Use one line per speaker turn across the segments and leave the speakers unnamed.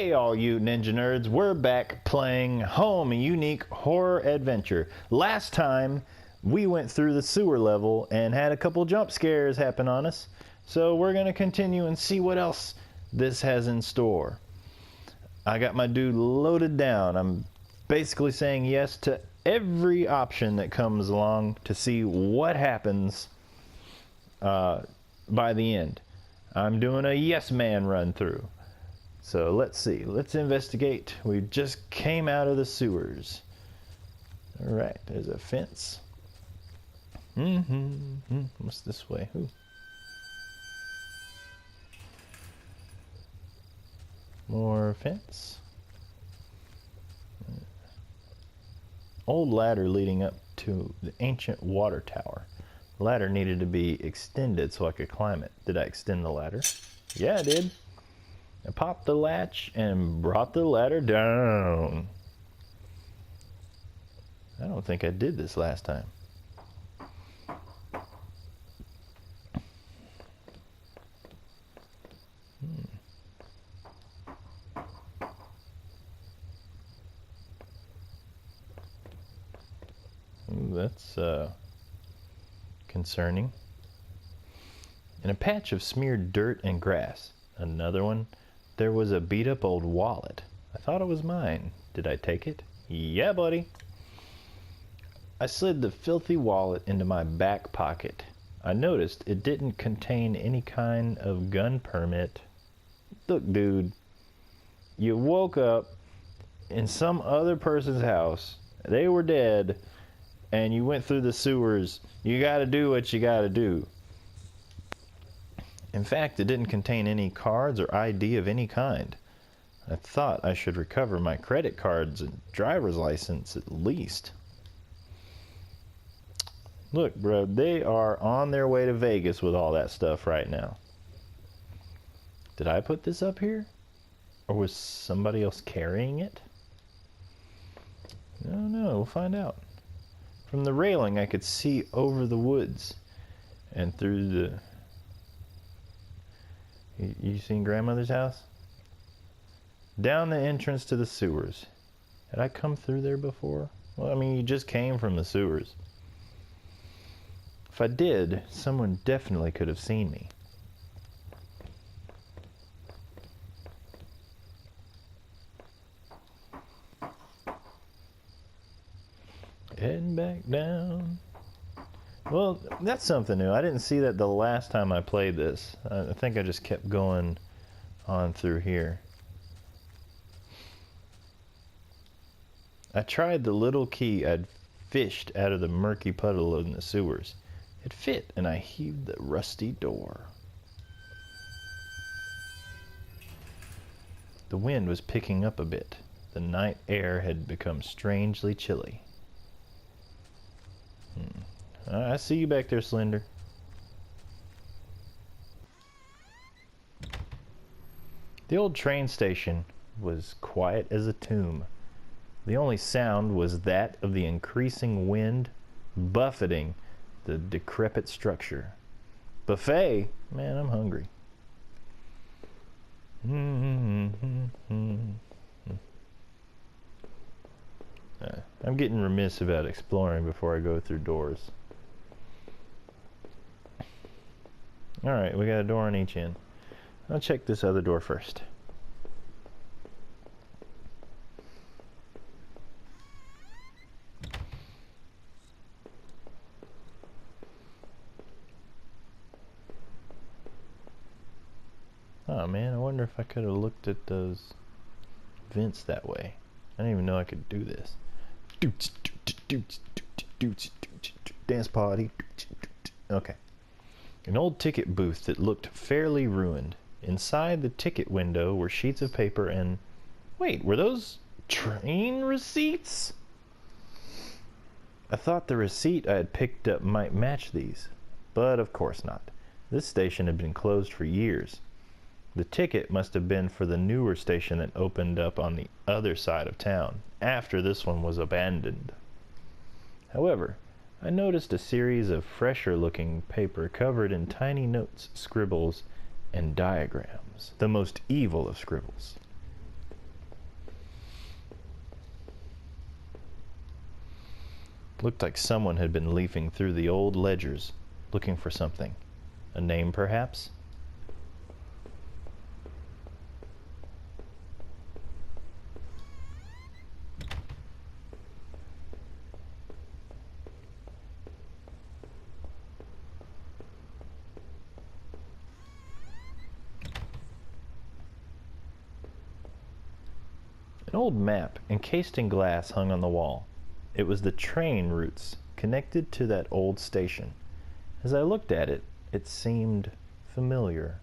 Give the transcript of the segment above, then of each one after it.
Hey all you ninja nerds, we're back playing Home, a unique horror adventure. Last time we went through the sewer level and had a couple jump scares happen on us. So we're going to continue and see what else this has in store. I got my dude loaded down. I'm basically saying yes to every option that comes along to see what happens by the end. I'm doing a yes man run through. So let's see, let's investigate. We just came out of the sewers. All right, there's a fence. What's this way? Ooh. More fence. Old ladder leading up to the ancient water tower. The ladder needed to be extended so I could climb it. Did I extend the ladder? Yeah, I did. I popped the latch and brought the ladder down. I don't think I did this last time. Ooh, that's concerning. In a patch of smeared dirt and grass. Another one. There was a beat-up old wallet. I thought it was mine. Did I take it? Yeah, buddy. I slid the filthy wallet into my back pocket. I noticed it didn't contain any kind of gun permit. Look, dude. You woke up in some other person's house. They were dead. And you went through the sewers. You gotta do what you gotta do. In fact, it didn't contain any cards or ID of any kind. I thought I should recover my credit cards and driver's license at least. Look, bro, they are on their way to Vegas with all that stuff right now. Did I put this up here? Or was somebody else carrying it? I don't know, we'll find out. From the railing, I could see over the woods and through the... You seen grandmother's house? Down the entrance to the sewers. Had I come through there before? Well, I mean, you just came from the sewers. If I did, someone definitely could have seen me. Heading back down. Well, that's something new. I didn't see that the last time I played this. I think I just kept going on through here. I tried the little key I'd fished out of the murky puddle in the sewers. It fit, and I heaved the rusty door. The wind was picking up a bit. The night air had become strangely chilly. I see you back there, Slender. The old train station was quiet as a tomb. The only sound was that of the increasing wind buffeting the decrepit structure. Buffet? Man, I'm hungry. I'm getting remiss about exploring before I go through doors. Alright, we got a door on each end. I'll check this other door first. Oh man, I wonder if I could have looked at those vents that way. I didn't even know I could do this. Dance party. Okay. An old ticket booth that looked fairly ruined. Inside the ticket window were sheets of paper and... Wait, were those train receipts? I thought the receipt I had picked up might match these, but of course not. This station had been closed for years. The ticket must have been for the newer station that opened up on the other side of town, after this one was abandoned. However, I noticed a series of fresher-looking paper covered in tiny notes, scribbles, and diagrams. The most evil of scribbles. Looked like someone had been leafing through the old ledgers, looking for something. A name, perhaps? An old map, encased in glass, hung on the wall. It was the train routes connected to that old station. As I looked at it, it seemed familiar.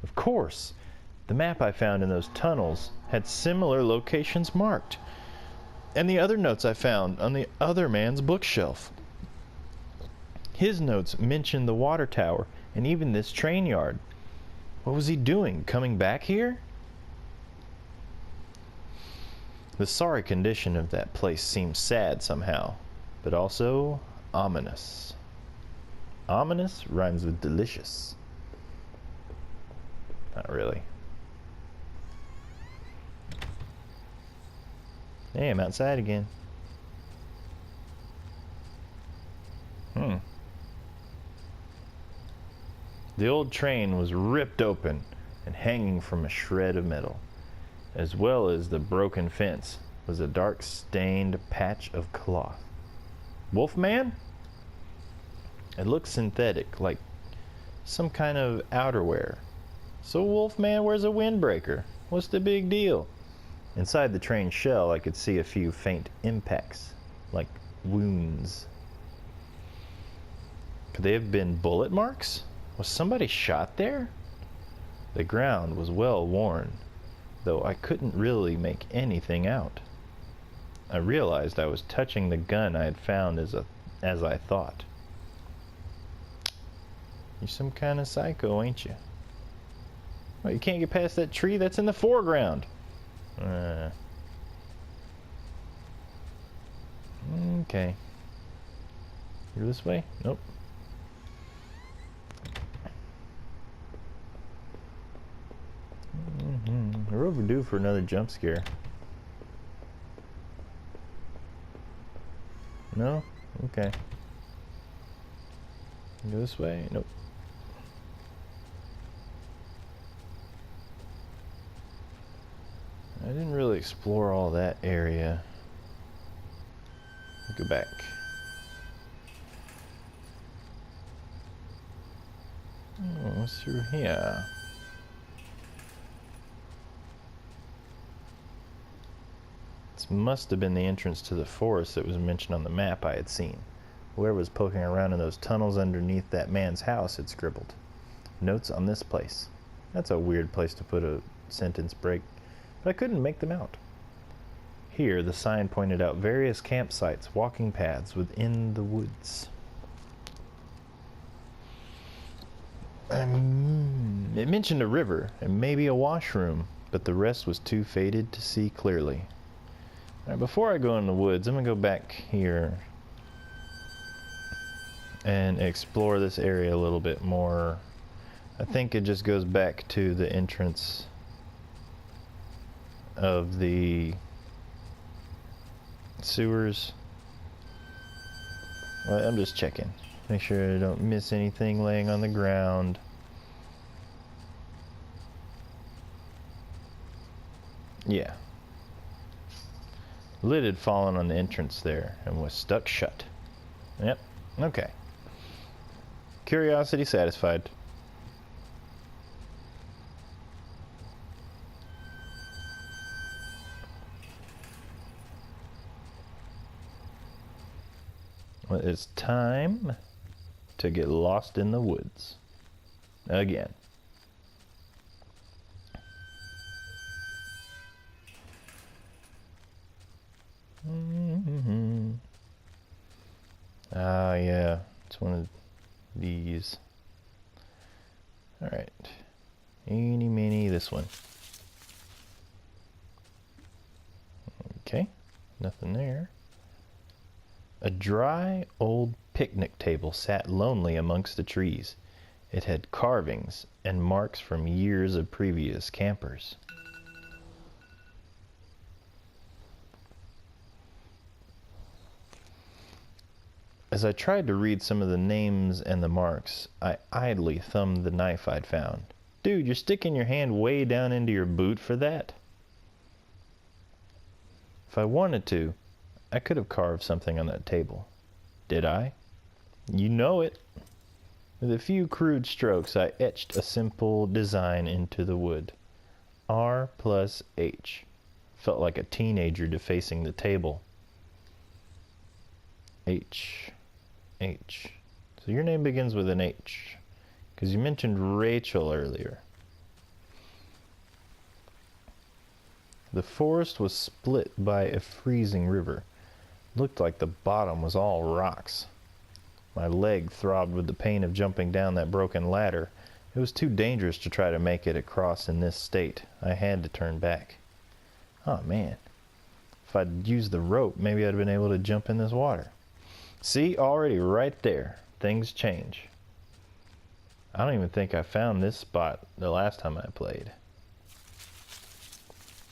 Of course, the map I found in those tunnels had similar locations marked, and the other notes I found on the other man's bookshelf. His notes mentioned the water tower and even this train yard. What was he doing, coming back here? The sorry condition of that place seemed sad somehow, but also ominous. Ominous rhymes with delicious. Not really. Hey, I'm outside again. The old train was ripped open and hanging from a shred of metal. As well as the broken fence was a dark stained patch of cloth. Wolfman? It looked synthetic, like some kind of outerwear. So Wolfman wears a windbreaker. What's the big deal? Inside the train shell I could see a few faint impacts, like wounds. Could they have been bullet marks? Was somebody shot there? The ground was well worn, though I couldn't really make anything out. I realized I was touching the gun I had found as I thought. You're some kind of psycho, ain't you? Well, you can't get past that tree that's in the foreground. Okay. You're this way? Nope. We're overdue for another jump scare. No? Okay. Go this way? Nope. I didn't really explore all that area. Go back. Oh, what's through here? This must have been the entrance to the forest that was mentioned on the map I had seen. Whoever was poking around in those tunnels underneath that man's house had scribbled. Notes on this place. That's a weird place to put a sentence break, but I couldn't make them out. Here, the sign pointed out various campsites, walking paths within the woods. It mentioned a river and maybe a washroom, but the rest was too faded to see clearly. All right, before I go in the woods, I'm going to go back here and explore this area a little bit more. I think it just goes back to the entrance of the sewers. Well, I'm just checking. Make sure I don't miss anything laying on the ground. Yeah. Lid had fallen on the entrance there and was stuck shut. Yep. Okay. Curiosity satisfied. Well, it's time to get lost in the woods. Again. Ah, yeah. It's one of these. Alright. Eeny, meeny, this one. Okay. Nothing there. A dry, old picnic table sat lonely amongst the trees. It had carvings and marks from years of previous campers. As I tried to read some of the names and the marks, I idly thumbed the knife I'd found. Dude, you're sticking your hand way down into your boot for that? If I wanted to, I could have carved something on that table. Did I? You know it. With a few crude strokes, I etched a simple design into the wood. R plus H. Felt like a teenager defacing the table. H. H. So your name begins with an H, because you mentioned Rachel earlier. The forest was split by a freezing river. Looked like the bottom was all rocks. My leg throbbed with the pain of jumping down that broken ladder. It was too dangerous to try to make it across in this state. I had to turn back. Oh man, if I'd used the rope, maybe I'd been able to jump in this water. See, already right there, things change. I don't even think I found this spot the last time I played.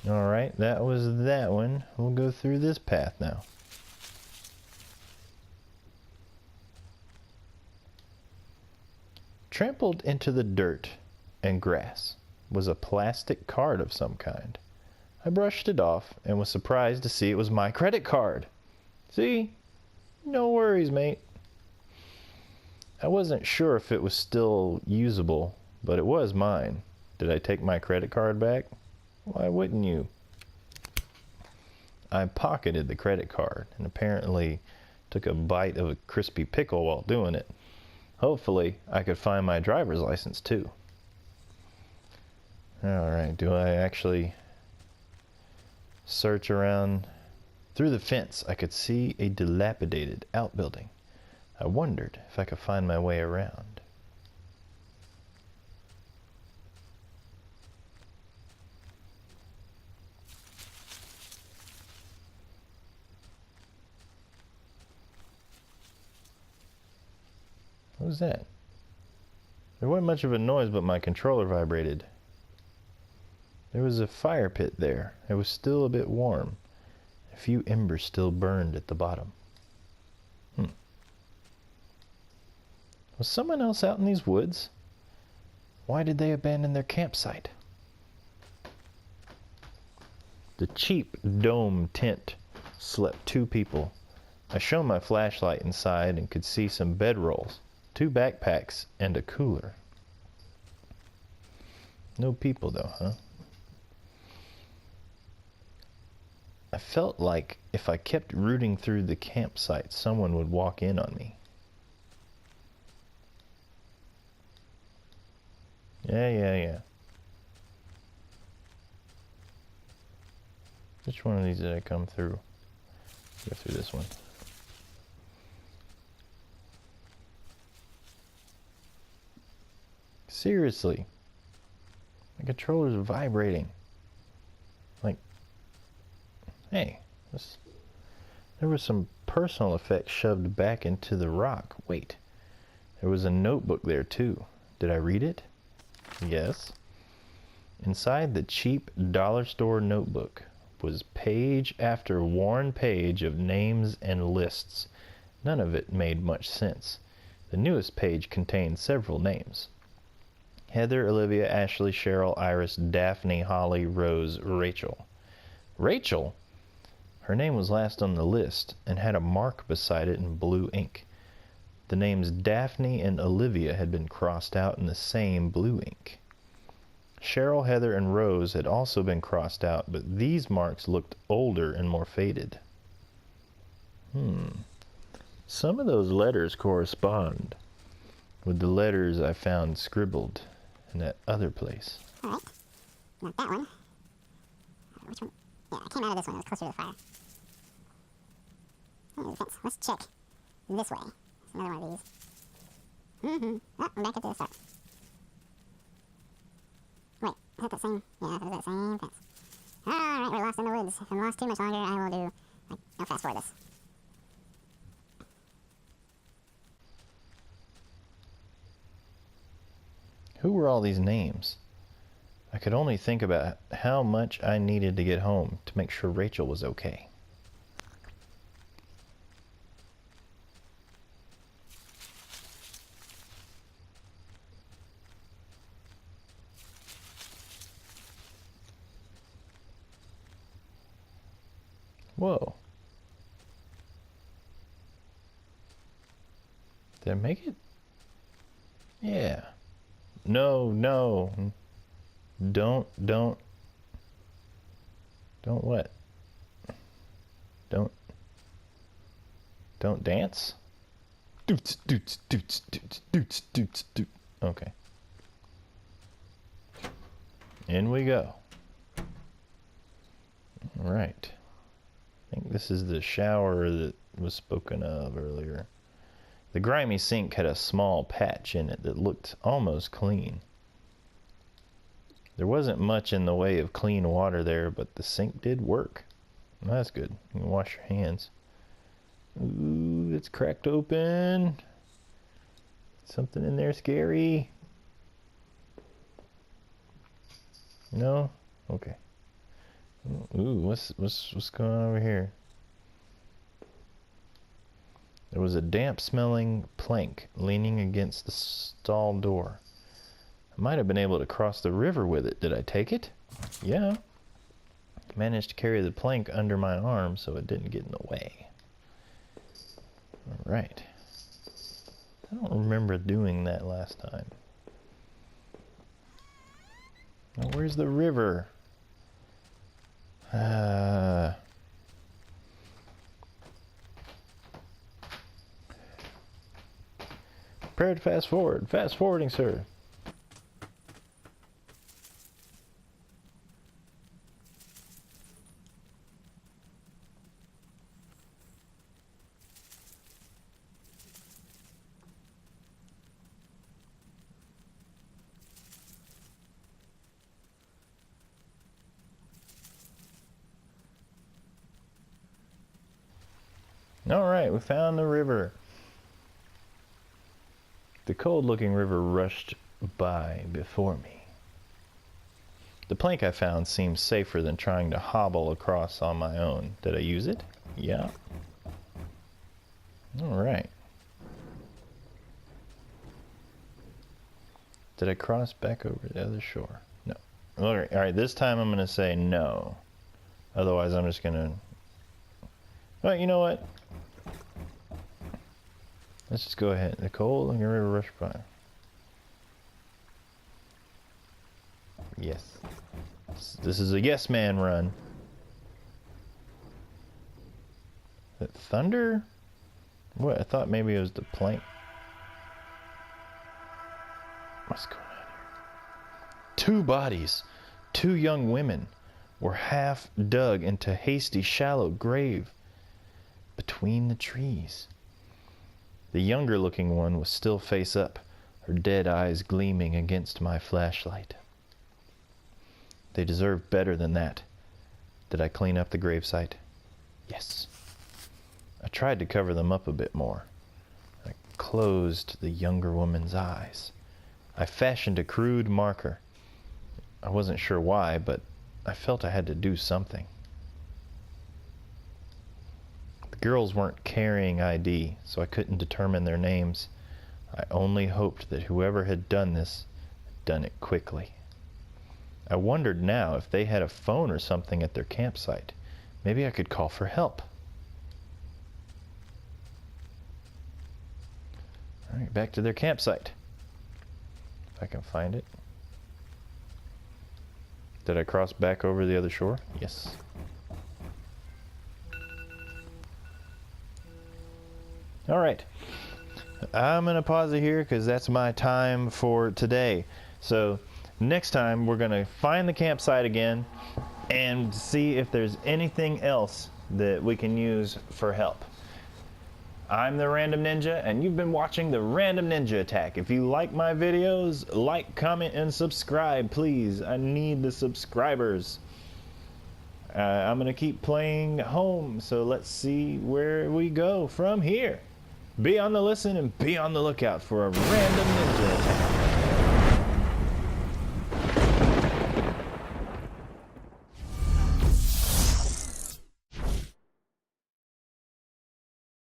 Alright, that was that one. We'll go through this path now. Trampled into the dirt and grass was a plastic card of some kind. I brushed it off and was surprised to see it was my credit card. See? No worries, mate. I wasn't sure if it was still usable, but it was mine. Did I take my credit card back? Why wouldn't you? I pocketed the credit card and apparently took a bite of a crispy pickle while doing it. Hopefully, I could find my driver's license too. Alright, do I actually search around? Through the fence, I could see a dilapidated outbuilding. I wondered if I could find my way around. What was that? There wasn't much of a noise, but my controller vibrated. There was a fire pit there. It was still a bit warm. A few embers still burned at the bottom. Was someone else out in these woods? Why did they abandon their campsite? The cheap dome tent slept 2 people. I shone my flashlight inside and could see some bedrolls, 2 backpacks, and a cooler. No people though, huh? I felt like if I kept rooting through the campsite, someone would walk in on me. Yeah. Which one of these did I come through? Go through this one. Seriously. My controller's vibrating. Like, hey, there was some personal effects shoved back into the rock. Wait, there was a notebook there too. Did I read it? Yes. Inside the cheap dollar store notebook was page after worn page of names and lists. None of it made much sense. The newest page contained several names. Heather, Olivia, Ashley, Cheryl, Iris, Daphne, Holly, Rose, Rachel. Rachel? Her name was last on the list and had a mark beside it in blue ink. The names Daphne and Olivia had been crossed out in the same blue ink. Cheryl, Heather, and Rose had also been crossed out, but these marks looked older and more faded. Some of those letters correspond with the letters I found scribbled in that other place.
Alright, not that one. Which one? Yeah, I came out of this one, it was closer to the fire. Oh, there's a fence. Let's check this way. There's another one of these. Oh, we're back at the start. Wait, is that the same? Yeah, is that same fence? Alright, we're lost in the woods. If I'm lost too much longer, I will do, I'll fast forward this.
Who were all these names? I could only think about how much I needed to get home to make sure Rachel was okay. Whoa. Did I make it? Yeah. No, no. Don't what? Don't dance? Doots, doots, doots, doots, doots, doots, doots. Okay. In we go. All right. I think this is the shower that was spoken of earlier. The grimy sink had a small patch in it that looked almost clean. There wasn't much in the way of clean water there, but the sink did work. Well, that's good. You can wash your hands. Ooh, it's cracked open. Something in there scary. No? Okay. Ooh, what's going on over here? There was a damp-smelling plank leaning against the stall door. I might have been able to cross the river with it. Did I take it? Yeah. Managed to carry the plank under my arm so it didn't get in the way. All right. I don't remember doing that last time. Now, where's the river? Prepare to fast forward. Fast forwarding, sir. All right, we found the river. The cold-looking river rushed by before me. The plank I found seemed safer than trying to hobble across on my own. Did I use it? Yeah. All right. Did I cross back over the other shore? No. All right, this time I'm going to say no. Otherwise, I'm just going to... Well, you know what? Let's just go ahead. The cold-looking river rushed by. Yes. This is a yes man run. Is it thunder? What? I thought maybe it was the plank. What's going on here? 2 bodies, 2 young women, were half dug into a hasty, shallow grave between the trees. The younger-looking one was still face up, her dead eyes gleaming against my flashlight. They deserved better than that. Did I clean up the gravesite? Yes. I tried to cover them up a bit more. I closed the younger woman's eyes. I fashioned a crude marker. I wasn't sure why, but I felt I had to do something. The girls weren't carrying ID, so I couldn't determine their names. I only hoped that whoever had done this had done it quickly. I wondered now if they had a phone or something at their campsite. Maybe I could call for help. All right, back to their campsite. If I can find it. Did I cross back over the other shore? Yes. All right. I'm going to pause it here because that's my time for today. So next time we're going to find the campsite again and see if there's anything else that we can use for help. I'm the Random Ninja, and you've been watching the Random Ninja Attack. If you like my videos, like, comment, and subscribe, please. I need the subscribers. I'm going to keep playing home, so let's see where we go from here. Be on the listen and be on the lookout for a Random Ninja Attack.